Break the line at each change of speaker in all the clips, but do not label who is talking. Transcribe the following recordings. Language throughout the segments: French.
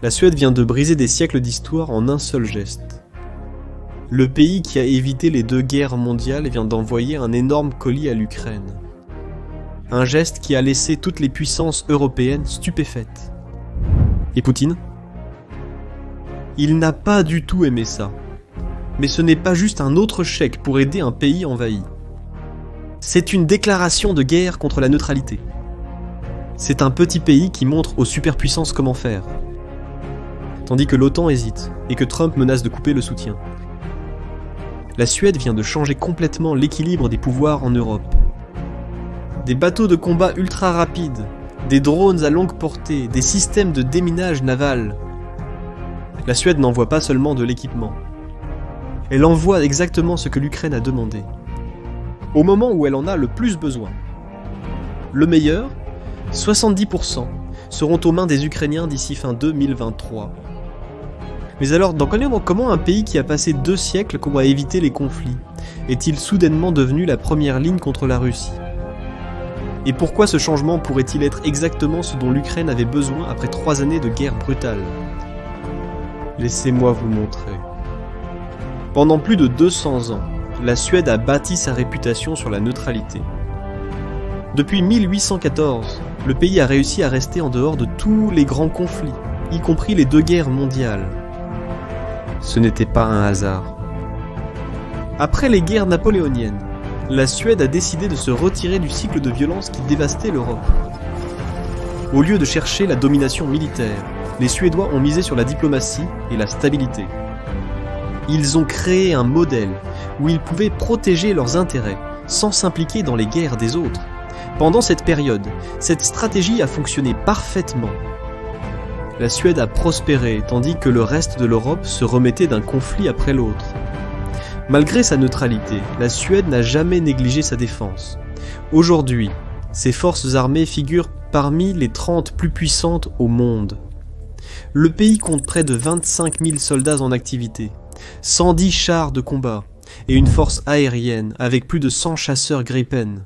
La Suède vient de briser des siècles d'histoire en un seul geste. Le pays qui a évité les 2 guerres mondiales vient d'envoyer un énorme colis à l'Ukraine. Un geste qui a laissé toutes les puissances européennes stupéfaites. Et Poutine ? Il n'a pas du tout aimé ça. Mais ce n'est pas juste un autre chèque pour aider un pays envahi. C'est une déclaration de guerre contre la neutralité. C'est un petit pays qui montre aux superpuissances comment faire. Tandis que l'OTAN hésite, et que Trump menace de couper le soutien. La Suède vient de changer complètement l'équilibre des pouvoirs en Europe. Des bateaux de combat ultra rapides, des drones à longue portée, des systèmes de déminage naval. La Suède n'envoie pas seulement de l'équipement. Elle envoie exactement ce que l'Ukraine a demandé. Au moment où elle en a le plus besoin. Le meilleur, 70% seront aux mains des Ukrainiens d'ici fin 2023. Mais alors, comment un pays qui a passé 2 siècles pour éviter les conflits est-il soudainement devenu la première ligne contre la Russie? Et pourquoi ce changement pourrait-il être exactement ce dont l'Ukraine avait besoin après 3 années de guerre brutale? Laissez-moi vous montrer. Pendant plus de 200 ans, la Suède a bâti sa réputation sur la neutralité. Depuis 1814, le pays a réussi à rester en dehors de tous les grands conflits, y compris les 2 guerres mondiales. Ce n'était pas un hasard. Après les guerres napoléoniennes, la Suède a décidé de se retirer du cycle de violence qui dévastait l'Europe. Au lieu de chercher la domination militaire, les Suédois ont misé sur la diplomatie et la stabilité. Ils ont créé un modèle où ils pouvaient protéger leurs intérêts sans s'impliquer dans les guerres des autres. Pendant cette période, cette stratégie a fonctionné parfaitement. La Suède a prospéré tandis que le reste de l'Europe se remettait d'un conflit après l'autre. Malgré sa neutralité, la Suède n'a jamais négligé sa défense. Aujourd'hui, ses forces armées figurent parmi les 30 plus puissantes au monde. Le pays compte près de 25 000 soldats en activité, 110 chars de combat et une force aérienne avec plus de 100 chasseurs Gripen.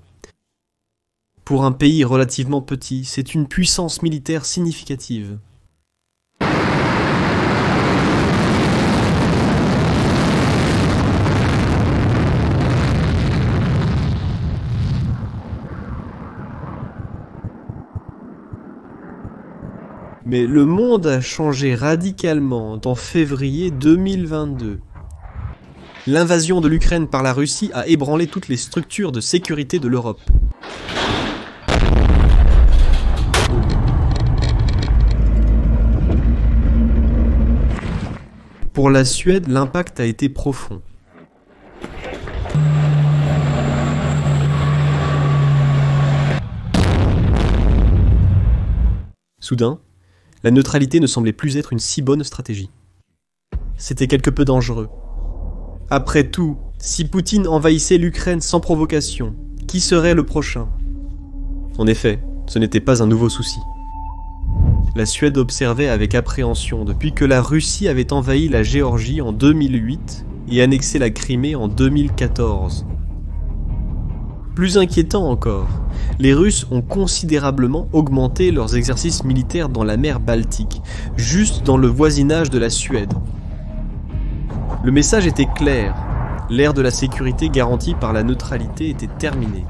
Pour un pays relativement petit, c'est une puissance militaire significative. Mais le monde a changé radicalement en février 2022. L'invasion de l'Ukraine par la Russie a ébranlé toutes les structures de sécurité de l'Europe. Pour la Suède, l'impact a été profond. Soudain, la neutralité ne semblait plus être une si bonne stratégie. C'était quelque peu dangereux. Après tout, si Poutine envahissait l'Ukraine sans provocation, qui serait le prochain? En effet, ce n'était pas un nouveau souci. La Suède observait avec appréhension depuis que la Russie avait envahi la Géorgie en 2008 et annexé la Crimée en 2014. Plus inquiétant encore, les Russes ont considérablement augmenté leurs exercices militaires dans la mer Baltique, juste dans le voisinage de la Suède. Le message était clair, l'ère de la sécurité garantie par la neutralité était terminée.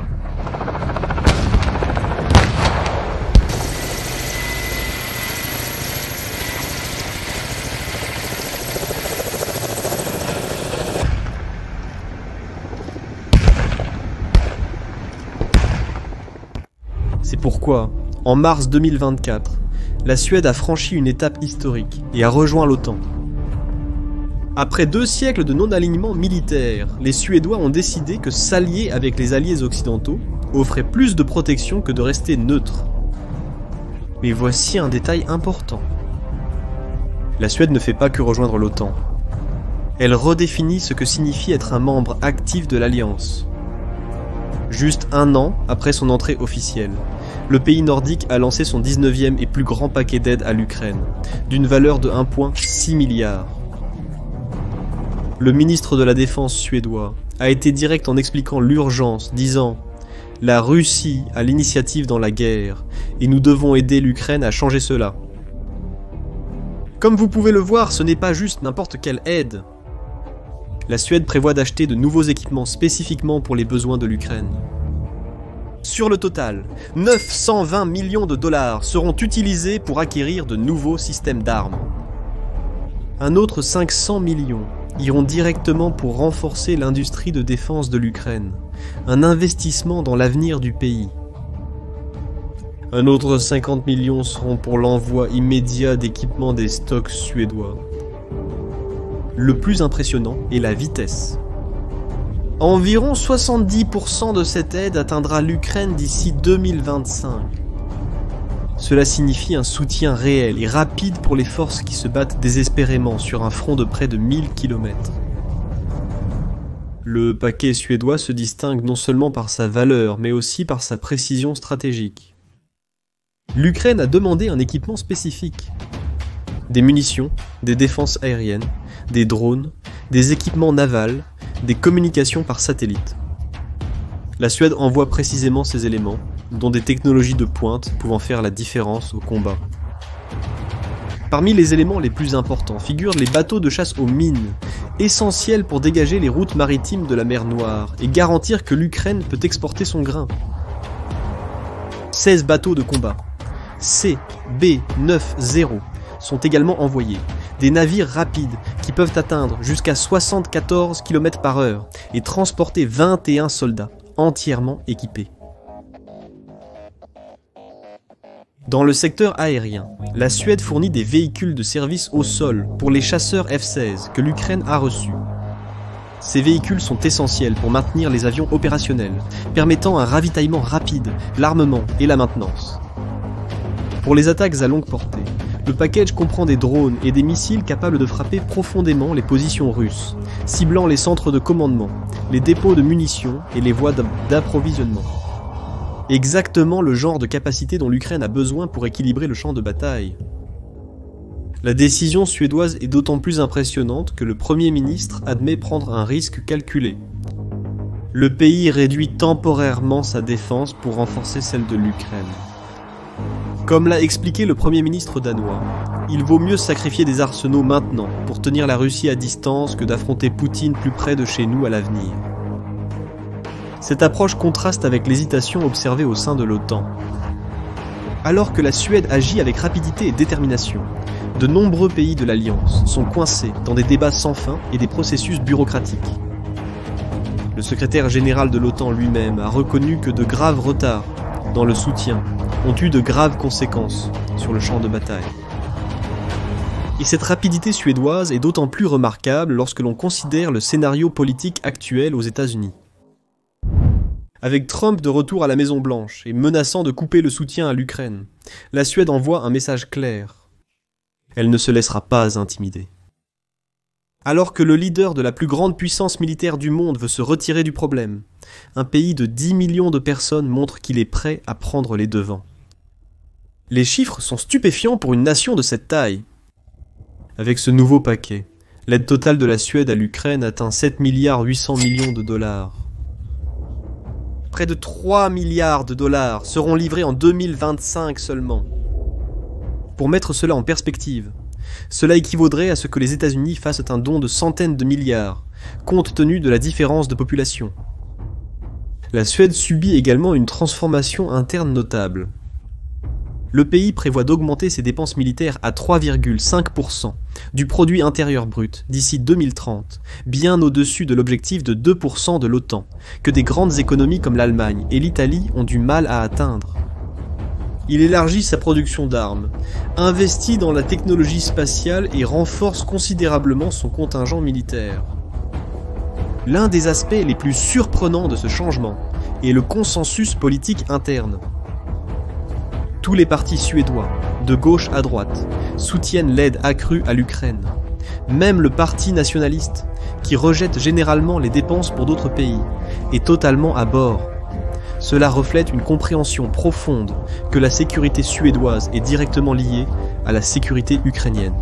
C'est pourquoi, en mars 2024, la Suède a franchi une étape historique et a rejoint l'OTAN. Après 2 siècles de non-alignement militaire, les Suédois ont décidé que s'allier avec les alliés occidentaux offrait plus de protection que de rester neutre. Mais voici un détail important. La Suède ne fait pas que rejoindre l'OTAN. Elle redéfinit ce que signifie être un membre actif de l'Alliance. Juste 1 an après son entrée officielle, le pays nordique a lancé son 19e et plus grand paquet d'aide à l'Ukraine, d'une valeur de 1,6 milliard. Le ministre de la Défense suédois a été direct en expliquant l'urgence, disant « La Russie a l'initiative dans la guerre, et nous devons aider l'Ukraine à changer cela. » Comme vous pouvez le voir, ce n'est pas juste n'importe quelle aide. La Suède prévoit d'acheter de nouveaux équipements spécifiquement pour les besoins de l'Ukraine. Sur le total, 920 millions de dollars seront utilisés pour acquérir de nouveaux systèmes d'armes. Un autre 500 millions iront directement pour renforcer l'industrie de défense de l'Ukraine, un investissement dans l'avenir du pays. Un autre 50 millions seront pour l'envoi immédiat d'équipements des stocks suédois. Le plus impressionnant est la vitesse. Environ 70% de cette aide atteindra l'Ukraine d'ici 2025. Cela signifie un soutien réel et rapide pour les forces qui se battent désespérément sur un front de près de 1000 km. Le paquet suédois se distingue non seulement par sa valeur, mais aussi par sa précision stratégique. L'Ukraine a demandé un équipement spécifique. Des munitions, des défenses aériennes, des drones, des équipements navals, des communications par satellite. La Suède envoie précisément ces éléments, dont des technologies de pointe pouvant faire la différence au combat. Parmi les éléments les plus importants figurent les bateaux de chasse aux mines, essentiels pour dégager les routes maritimes de la mer Noire et garantir que l'Ukraine peut exporter son grain. 16 bateaux de combat, CB-90, sont également envoyés. Des navires rapides qui peuvent atteindre jusqu'à 74 km/h et transporter 21 soldats entièrement équipés. Dans le secteur aérien, la Suède fournit des véhicules de service au sol pour les chasseurs F-16 que l'Ukraine a reçus. Ces véhicules sont essentiels pour maintenir les avions opérationnels, permettant un ravitaillement rapide, l'armement et la maintenance. Pour les attaques à longue portée, le package comprend des drones et des missiles capables de frapper profondément les positions russes, ciblant les centres de commandement, les dépôts de munitions et les voies d'approvisionnement. Exactement le genre de capacité dont l'Ukraine a besoin pour équilibrer le champ de bataille. La décision suédoise est d'autant plus impressionnante que le Premier ministre admet prendre un risque calculé. Le pays réduit temporairement sa défense pour renforcer celle de l'Ukraine. Comme l'a expliqué le Premier ministre danois, il vaut mieux sacrifier des arsenaux maintenant pour tenir la Russie à distance que d'affronter Poutine plus près de chez nous à l'avenir. Cette approche contraste avec l'hésitation observée au sein de l'OTAN. Alors que la Suède agit avec rapidité et détermination, de nombreux pays de l'Alliance sont coincés dans des débats sans fin et des processus bureaucratiques. Le secrétaire général de l'OTAN lui-même a reconnu que de graves retards dans le soutien ont eu de graves conséquences sur le champ de bataille. Et cette rapidité suédoise est d'autant plus remarquable lorsque l'on considère le scénario politique actuel aux États-Unis. Avec Trump de retour à la Maison-Blanche et menaçant de couper le soutien à l'Ukraine, la Suède envoie un message clair. Elle ne se laissera pas intimider. Alors que le leader de la plus grande puissance militaire du monde veut se retirer du problème, un pays de 10 millions de personnes montre qu'il est prêt à prendre les devants. Les chiffres sont stupéfiants pour une nation de cette taille. Avec ce nouveau paquet, l'aide totale de la Suède à l'Ukraine atteint 7,8 milliards de dollars. Près de 3 milliards de dollars seront livrés en 2025 seulement. Pour mettre cela en perspective, cela équivaudrait à ce que les États-Unis fassent un don de centaines de milliards, compte tenu de la différence de population. La Suède subit également une transformation interne notable. Le pays prévoit d'augmenter ses dépenses militaires à 3,5% du produit intérieur brut d'ici 2030, bien au-dessus de l'objectif de 2% de l'OTAN, que des grandes économies comme l'Allemagne et l'Italie ont du mal à atteindre. Il élargit sa production d'armes, investit dans la technologie spatiale et renforce considérablement son contingent militaire. L'un des aspects les plus surprenants de ce changement est le consensus politique interne. Tous les partis suédois, de gauche à droite, soutiennent l'aide accrue à l'Ukraine. Même le parti nationaliste, qui rejette généralement les dépenses pour d'autres pays, est totalement à bord. Cela reflète une compréhension profonde que la sécurité suédoise est directement liée à la sécurité ukrainienne.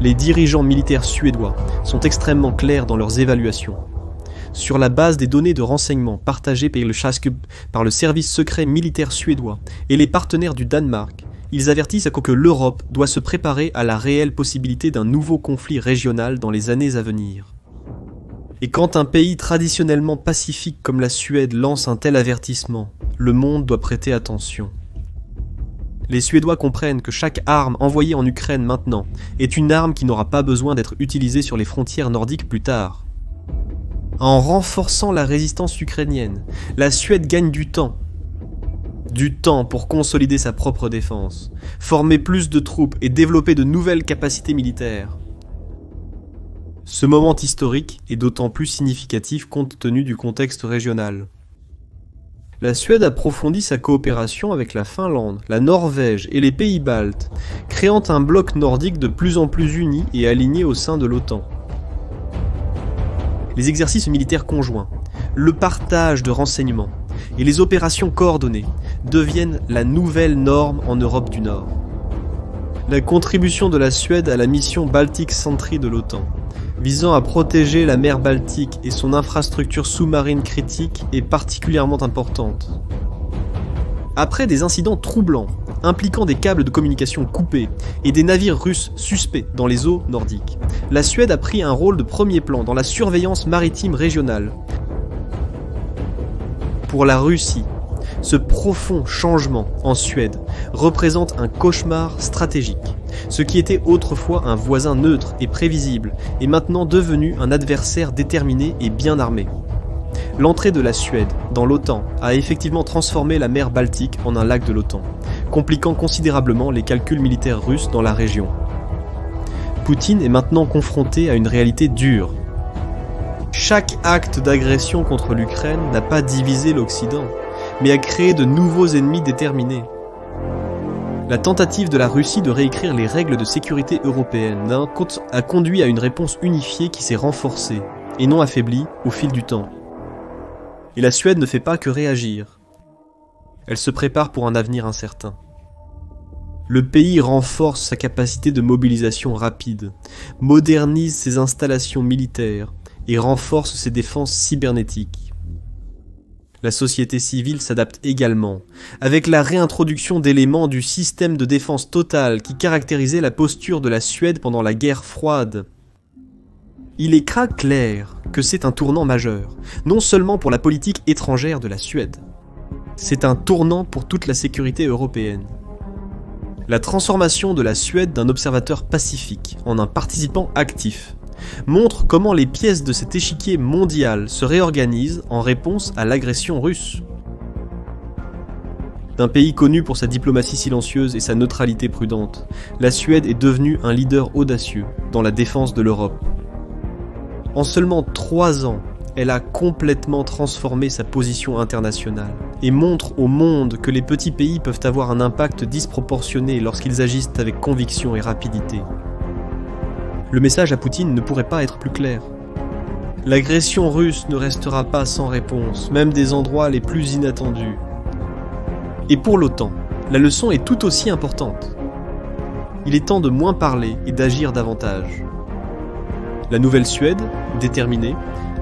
Les dirigeants militaires suédois sont extrêmement clairs dans leurs évaluations. Sur la base des données de renseignement partagées par le service secret militaire suédois et les partenaires du Danemark, ils avertissent à quoi que l'Europe doit se préparer à la réelle possibilité d'un nouveau conflit régional dans les années à venir. Et quand un pays traditionnellement pacifique comme la Suède lance un tel avertissement, le monde doit prêter attention. Les Suédois comprennent que chaque arme envoyée en Ukraine maintenant est une arme qui n'aura pas besoin d'être utilisée sur les frontières nordiques plus tard. En renforçant la résistance ukrainienne, la Suède gagne du temps. Du temps pour consolider sa propre défense, former plus de troupes et développer de nouvelles capacités militaires. Ce moment historique est d'autant plus significatif compte tenu du contexte régional. La Suède approfondit sa coopération avec la Finlande, la Norvège et les pays baltes, créant un bloc nordique de plus en plus uni et aligné au sein de l'OTAN. Les exercices militaires conjoints, le partage de renseignements et les opérations coordonnées deviennent la nouvelle norme en Europe du Nord. La contribution de la Suède à la mission Baltic Sentry de l'OTAN, visant à protéger la mer Baltique et son infrastructure sous-marine critique, est particulièrement importante. Après des incidents troublants, impliquant des câbles de communication coupés et des navires russes suspects dans les eaux nordiques, la Suède a pris un rôle de premier plan dans la surveillance maritime régionale. Pour la Russie, ce profond changement en Suède représente un cauchemar stratégique. Ce qui était autrefois un voisin neutre et prévisible est maintenant devenu un adversaire déterminé et bien armé. L'entrée de la Suède dans l'OTAN a effectivement transformé la mer Baltique en un lac de l'OTAN, compliquant considérablement les calculs militaires russes dans la région. Poutine est maintenant confronté à une réalité dure. Chaque acte d'agression contre l'Ukraine n'a pas divisé l'Occident, mais a créé de nouveaux ennemis déterminés. La tentative de la Russie de réécrire les règles de sécurité européennes a conduit à une réponse unifiée qui s'est renforcée, et non affaiblie, au fil du temps. Et la Suède ne fait pas que réagir. Elle se prépare pour un avenir incertain. Le pays renforce sa capacité de mobilisation rapide, modernise ses installations militaires et renforce ses défenses cybernétiques. La société civile s'adapte également, avec la réintroduction d'éléments du système de défense totale qui caractérisait la posture de la Suède pendant la guerre froide. Il est clair que c'est un tournant majeur, non seulement pour la politique étrangère de la Suède. C'est un tournant pour toute la sécurité européenne. La transformation de la Suède d'un observateur pacifique en un participant actif montre comment les pièces de cet échiquier mondial se réorganisent en réponse à l'agression russe. D'un pays connu pour sa diplomatie silencieuse et sa neutralité prudente, la Suède est devenue un leader audacieux dans la défense de l'Europe. En seulement 3 ans, elle a complètement transformé sa position internationale et montre au monde que les petits pays peuvent avoir un impact disproportionné lorsqu'ils agissent avec conviction et rapidité. Le message à Poutine ne pourrait pas être plus clair. L'agression russe ne restera pas sans réponse, même des endroits les plus inattendus. Et pour l'OTAN, la leçon est tout aussi importante. Il est temps de moins parler et d'agir davantage. La nouvelle Suède, déterminée,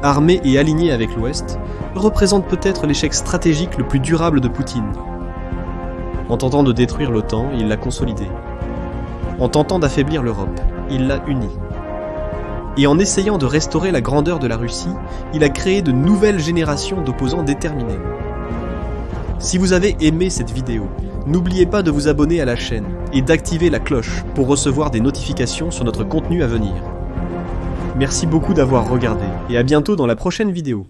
armée et alignée avec l'Ouest, représente peut-être l'échec stratégique le plus durable de Poutine. En tentant de détruire l'OTAN, il l'a consolidée. En tentant d'affaiblir l'Europe, il l'a unie. Et en essayant de restaurer la grandeur de la Russie, il a créé de nouvelles générations d'opposants déterminés. Si vous avez aimé cette vidéo, n'oubliez pas de vous abonner à la chaîne et d'activer la cloche pour recevoir des notifications sur notre contenu à venir. Merci beaucoup d'avoir regardé et à bientôt dans la prochaine vidéo.